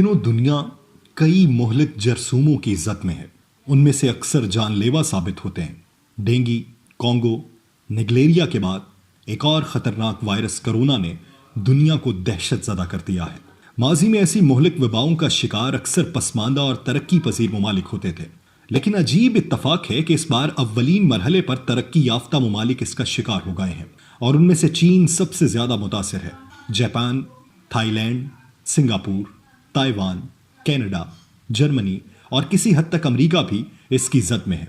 दिनों दुनिया कई मुहलिक जरासीमों की इज्जत में है। उनमें से अक्सर जानलेवा साबित होते हैं। डेंगू, कॉन्गो, निगलेरिया के बाद एक और खतरनाक वायरस कोरोना ने दुनिया को दहशत ज़दा कर दिया है। माजी में ऐसी मुहलिक वबाओं का शिकार अक्सर पसमानदा और तरक्की पजीर ममालिक होते थे, लेकिन अजीब इत्तफाक है कि इस बार अव्वलीन मरहले पर तरक्की याफ्ता ममालिक इसका शिकार हो गए हैं और उनमें से चीन सबसे ज़्यादा मुतासिर है। Japan, Thailand, Singapore, Taiwan, Canada, Germany और किसी हद तक अमेरिका भी इसकी जद में है,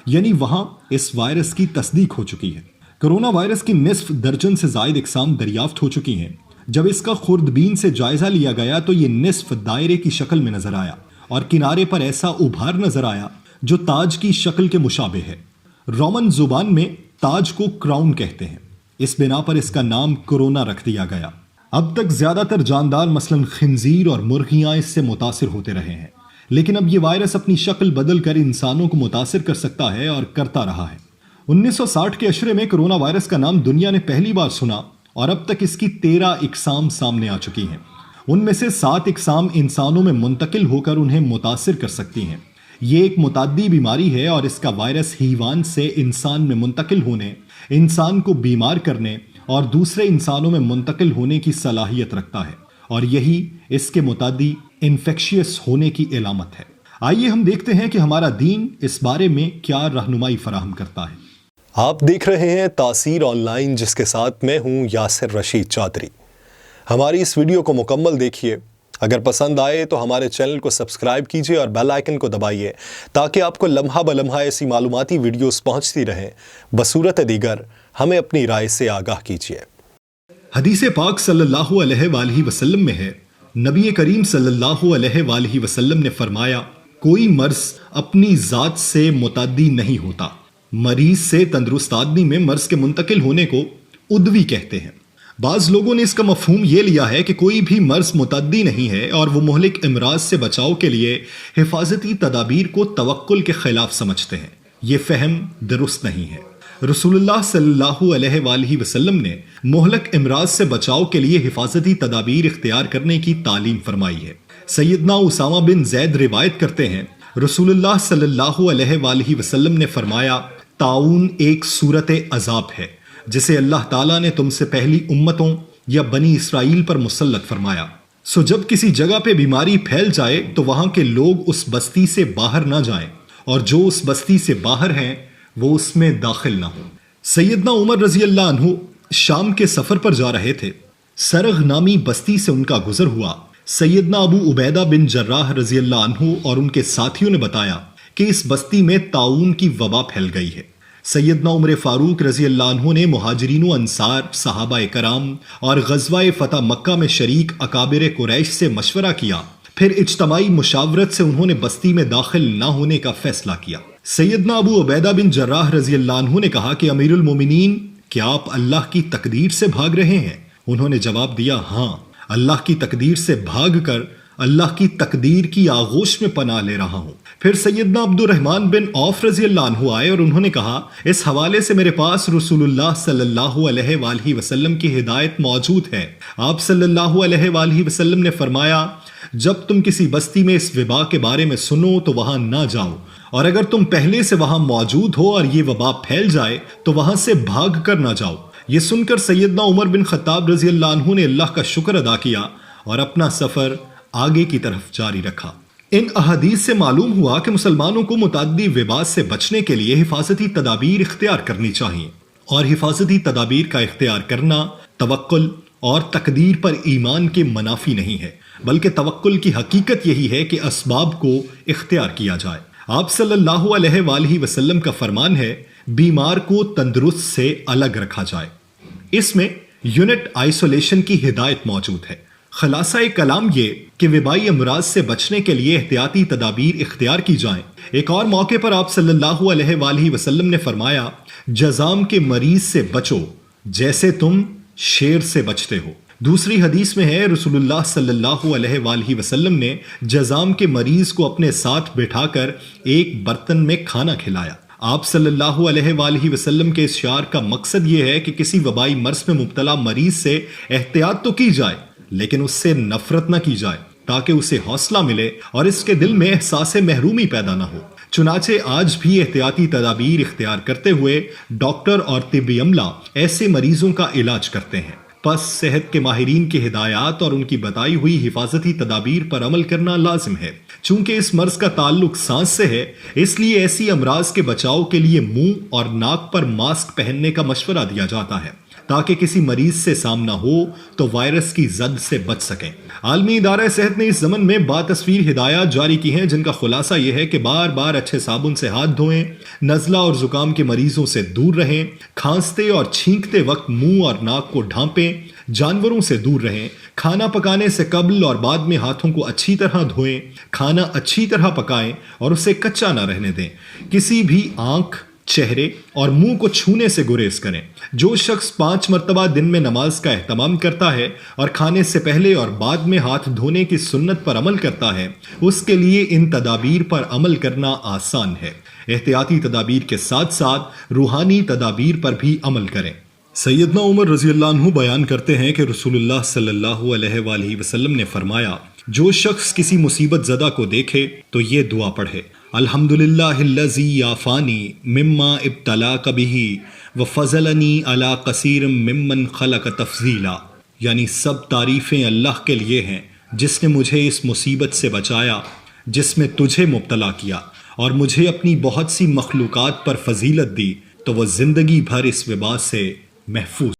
यानी वहां इस वायरस की तस्दीक हो चुकी है। कोरोना वायरस की निस्फ दर्जन से जायद इकसाम दरियाफ्त हो चुकी हैं। जब इसका खुर्दबीन से जायजा लिया गया तो ये निस्फ दायरे की शक्ल में नजर आया और किनारे पर ऐसा उभार नजर आया जो ताज की शक्ल के मुशाबे है। रोमन जुबान में ताज को क्राउन कहते हैं। इस बिना पर इसका नाम कोरोना रख दिया गया। अब तक ज्यादातर जानदार मसलन खिंजीर और मुर्गियां इससे मुतासिर होते रहे हैं, लेकिन अब ये वायरस अपनी शक्ल बदल कर इंसानों को मुतासिर कर सकता है और करता रहा है। 1960 के अशरे में कोरोना वायरस का नाम दुनिया ने पहली बार सुना और अब तक इसकी 13 इकसाम सामने आ चुकी हैं। उनमें से 7 इकसाम इंसानों में मुंतकिल होकर उन्हें मुतासिर कर सकती हैं। ये एक मुताद्दी बीमारी है और इसका वायरस हीवान से इंसान में मुंतकिल होने, इंसान को बीमार करने और दूसरे इंसानों में मुंतकिल होने की सलाहियत रखता है और यही इसके मुतादी इन्फेक्शियस होने की इलामत है। आइए हम देखते हैं कि हमारा दीन इस बारे में क्या रहनुमाई फराहम करता है। आप देख रहे हैं तासीर ऑनलाइन, जिसके साथ मैं हूं यासिर रशीद चौधरी। हमारी इस वीडियो को मुकम्मल देखिए। अगर पसंद आए तो हमारे चैनल को सब्सक्राइब कीजिए और बेल आइकन को दबाइए ताकि आपको लम्हा ब लम्हा ऐसी मालूमाती वीडियोस पहुंचती रहें। बसूरत दीगर हमें अपनी राय से आगाह कीजिए। हदीस पाक सल्लल्लाहु अलैहि वसल्लम में है, नबी करीम सल्लल्लाहु अलैहि वसल्लम ने फरमाया, कोई मर्ज अपनी जात से मुतादी नहीं होता। मरीज से तंदुरुस्त आदमी में मर्ज के मुंतकिल होने को उद्वी कहते हैं। बाज लोगों ने इसका मफहूम ये लिया है कि कोई भी मर्ज मुतद्दी नहीं है और वो मुहलिक इमराज से बचाव के लिए हिफाजती तदाबीर को तवक्कुल के खिलाफ समझते हैं। ये फहम दुरुस्त नहीं है। रसूलुल्लाह सल्लल्लाहु अलैहि वसल्लम ने मुहलिक इमराज से बचाव के लिए हिफाजती तदाबीर इख्तियार करने की तालीम फरमाई है। सैयदना उसामा बिन जैद रिवायत करते हैं, रसूलुल्लाह सल्लल्लाहु अलैहि वसल्लम ने फरमाया, ताउन एक सूरत अजाब है जिसे अल्लाह ताला ने तुमसे पहली उम्मतों या बनी इसराइल पर मुसल्लत फरमाया। सो जब किसी जगह पे बीमारी फैल जाए तो वहां के लोग उस बस्ती से बाहर ना जाएं और जो उस बस्ती से बाहर हैं वो उसमें दाखिल ना हो। सैयदना उमर रजी अल्लाह अन्हु शाम के सफर पर जा रहे थे। सरग नामी बस्ती से उनका गुजर हुआ। सैयदना अबू उबैदा बिन जर्राह रजी अल्लाह अन्हु और उनके साथियों ने बताया कि इस बस्ती में ताउन की वबा फैल गई है। सैयदना उमर फारूक रजी अल्लाह अन्हु ने मुहाजिरीन अंसार, सहाबा कराम और गज़वाए फतह मक्का में शरीक अकाबिर कुरैश से मशवरा किया। फिर इज्तमाई मुशावरत से उन्होंने बस्ती में दाखिल न होने का फैसला किया। सैयदना अबू उबैदा बिन जर्राह रजी अल्लाह अन्हु ने कहा कि अमीरुल मोमिनीन, क्या आप अल्लाह की तकदीर से भाग रहे हैं? उन्होंने जवाब दिया, हाँ, अल्लाह की तकदीर से भाग कर अल्लाह की तकदीर की आगोश में पनाह ले रहा हूं। फिर सैयदना अब्दुर्रहमान बिन औफ रजी अल्लाह अन्हु आए और उन्होंने कहा, इस हवाले से मेरे पास रसूलुल्लाह सल्लल्लाहु अलैहि वसल्लम की हिदायत मौजूद है। आप सल्लल्लाहु अलैहि वसल्लम ने फरमाया, जब तुम किसी बस्ती में इस वबा के बारे में सुनो तो वहां ना जाओ, और अगर तुम पहले से वहां मौजूद हो और ये वबा फैल जाए तो वहां से भाग कर ना जाओ। ये सुनकर सैयदना उमर बिन खत्ताब रजी अल्लाह अन्हु ने अल्लाह का शुक्र अदा किया और अपना सफर आगे की तरफ जारी रखा। इन अहादीस से मालूम हुआ कि मुसलमानों को मुताद्दी विबाद से बचने के लिए हिफाजती तदाबीर इख्तियार करनी चाहिए और हिफाजती तदाबीर का इख्तियार करना तवक्कुल और तकदीर पर ईमान के मनाफी नहीं है, बल्कि तवक्कुल की हकीकत यही है कि असबाब को इख्तियार किया जाए। आप सल्लल्लाहु अलैहि वसल्लम का फरमान है, बीमार को तंदुरुस्त से अलग रखा जाए। इसमें यूनिट आइसोलेशन की हिदायत मौजूद है। खलासा कलाम ये कि वबाई अमराज से बचने के लिए एहतियाती तदाबीर इख्तियार की जाएं। एक और मौके पर आप सल्लल्लाहु अलैहि वसल्लम ने फरमाया, जजाम के मरीज से बचो जैसे तुम शेर से बचते हो। दूसरी हदीस में है, रसूलुल्लाह सल्लल्लाहु अलैहि वसल्लम ने जजाम के मरीज को अपने साथ बिठाकर एक बर्तन में खाना खिलाया। आप सल्लल्लाहु अलैहि वसल्लम के इस शार का मकसद ये है कि किसी वबाई मर्ज में मुब्तला मरीज से एहतियात तो की जाए, लेकिन उससे नफरत न की जाए। تاکہ اسے حوصلہ ملے اور اس کے دل میں احساس محرومی پیدا نہ ہو۔ چنانچہ آج بھی احتیاطی تدابیر اختیار کرتے ہوئے ڈاکٹر اور طبی عملہ ایسے مریضوں کا علاج کرتے ہیں۔ پس صحت کے ماہرین کی ہدایات اور ان کی بتائی ہوئی حفاظتی تدابیر پر عمل کرنا لازم ہے۔ چونکہ اس مرض کا تعلق سانس سے ہے، اس لیے ایسی امراض کے بچاؤ کے لیے منہ اور ناک پر ماسک پہننے کا مشورہ دیا جاتا ہے تاکہ کسی مریض سے سامنا ہو تو وائرس کی زد سے بچ سکیں۔ عالمی ادارہ صحت نے اس ضمن میں باتصویر ہدایات جاری کی ہیں، جن کا خلاصہ یہ ہے کہ بار بار اچھے صابن سے ہاتھ دھوئیں، نزلہ اور زکام کے مریضوں سے دور رہیں، کھانستے اور چھینکتے وقت منہ اور ناک کو ڈھانپیں، جانوروں سے دور رہیں، کھانا پکانے سے قبل اور بعد میں ہاتھوں کو اچھی طرح دھوئیں، کھانا اچھی طرح پکائیں اور اسے کچا نہ رہنے دیں، کسی بھی آنکھ، چہرے اور منہ کو چھونے سے گریز کریں۔ جو شخص 5 مرتبہ دن میں نماز کا اہتمام کرتا ہے اور کھانے سے پہلے اور بعد میں ہاتھ دھونے کی سنت پر عمل کرتا ہے، اس کے لیے ان تدابیر پر عمل کرنا آسان ہے۔ احتیاطی تدابیر کے ساتھ ساتھ روحانی تدابیر پر بھی عمل کریں۔ سیدنا عمر رضی اللہ عنہ بیان کرتے ہیں کہ رسول اللہ صلی اللہ علیہ وآلہ وسلم نے فرمایا، جو شخص کسی مصیبت زدہ کو دیکھے تو یہ دعا پڑھے، الحمدللہ الذی یعفانی مما ابتلاک بہ وفضلنی علی کثیر ممن خلق تفضیلا، یعنی سب تعریفیں اللہ کے لیے ہیں جس نے مجھے اس مصیبت سے بچایا جس میں تجھے مبتلا کیا اور مجھے اپنی بہت سی مخلوقات پر فضیلت دی، تو وہ زندگی بھر اس وبا سے محفوظ